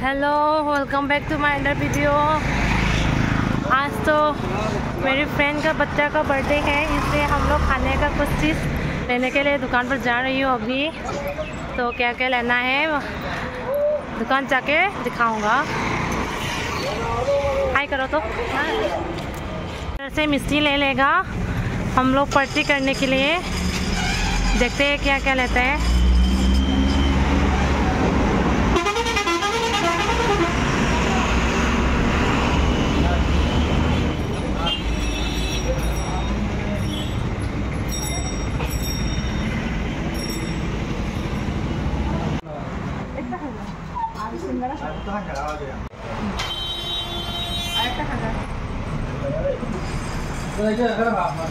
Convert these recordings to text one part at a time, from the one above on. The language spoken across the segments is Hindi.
Hello, welcome back to my another video. आज तो मेरी फ्रेंड का बच्चा का बर्थडे है, इसलिए हम लोग खाने का कुछ चीज़ लेने के लिए दुकान पर जा रही हूँ अभी। तो क्या क्या लेना है दुकान जाके दिखाऊंगा। हाय करो तो। ऐसे मिस्टी ले लेगा हम लोग पार्टी करने के लिए। देखते हैं क्या क्या लेते हैं।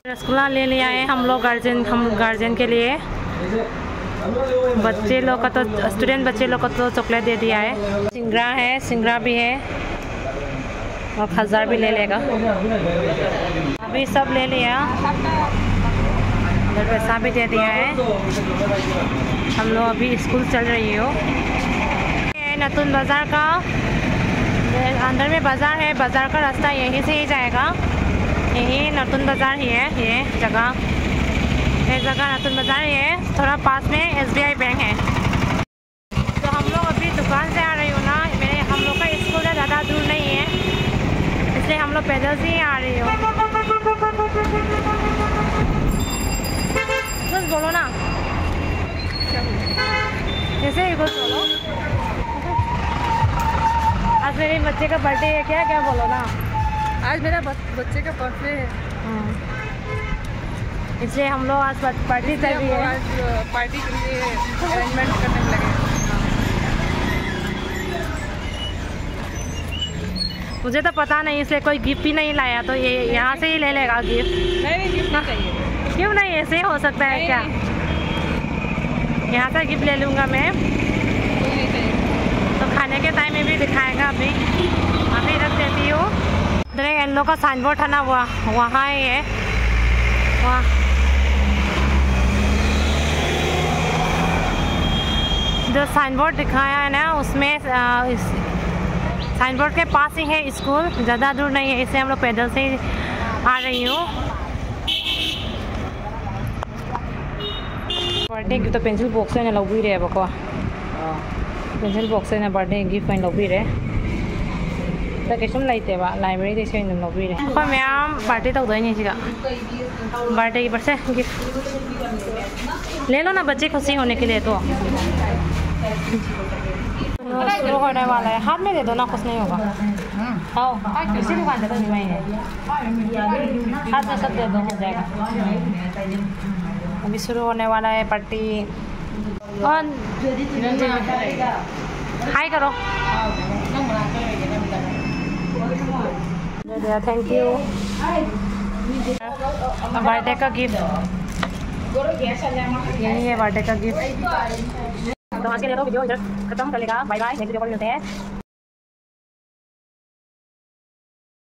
रसगुल्ला ले लिया है हम लोग गार्जियन के लिए। बच्चे लोग का तो स्टूडेंट बच्चे लोग को तो चॉकलेट दे दिया है। सिंगरा भी है और खजार भी ले लेगा। अभी सब ले लिया, उधर पैसा भी दे दिया है। हम लोग अभी स्कूल चल रही हो। नतून बाज़ार का अंदर में बाज़ार है। बाज़ार का रास्ता यहीं से ही जाएगा। यही नतून बाज़ार ही है। ये जगह नतून बाज़ार ही है। थोड़ा पास में SBI बैंक है। तो हम लोग अभी दुकान से आ रही हो ना। हम लोग का स्कूल है, ज़्यादा दूर नहीं है, इसलिए हम लोग पैदल से ही आ रही हो। बस बोलो ना, जैसे ही कुछ बोलो। आज मेरे बच्चे का बर्थडे है। क्या क्या बोलो ना। आज मेरा बच्चे का बर्थडे है। इसलिए हम लोग आज पार्टी कर रही है। आज पार्टी के लिए अरेंजमेंट करने में लगे। मुझे तो पता नहीं, इसलिए कोई गिफ्ट भी नहीं लाया, तो ये यहाँ से ही ले लेगा गिफ्ट। नहीं, गिफ्ट नहीं चाहिए। क्यों नहीं, ऐसे हो सकता है क्या? यहाँ से गिफ्ट ले लूँगा मैं। तो खाने के टाइम में भी दिखाएगा। अभी रख देती हूँ। इधर येलो का साइन बोर्ड है ना, वहाँ है वहाँ। जो साइन बोर्ड दिखाया है ना, उसमें साइन बोर्ड के पास ही है स्कूल, ज़्यादा दूर नहीं है, इससे हम लोग पैदल से आ रही हूँ। बर्थडे गिफ्ट तो पेंसिल बॉक्स है ना लौबी रहे बको। पेंसिल बॉक्स है ना बर्थडे गिफ्ट है लौबी रहे। तो कैसे लाइते बा लाइब्रेरी से लौबी रहे। कोई मैम पार्टी तो उधर नहीं सीगा। बर्थडे की बरसे गिफ्ट ले लो ना, बच्चे खुशी होने के लिए। तो शुरू होने वाला है। हाथ में दे दो ना, कुछ नहीं होगा। आओ इसी दुकान से तो नहीं है, हाथ में सब दे दो, हो जाएगा। अभी शुरू होने वाला है पार्टी। और हाय करो। Thank you. बर्थडे का गिफ्ट यही है, बर्थडे का गिफ्ट। तो आज के लिए तो वीडियो इधर खत्म कर लेगा। बाय बाय, नेक्स्ट वीडियो पर मिलते हैं।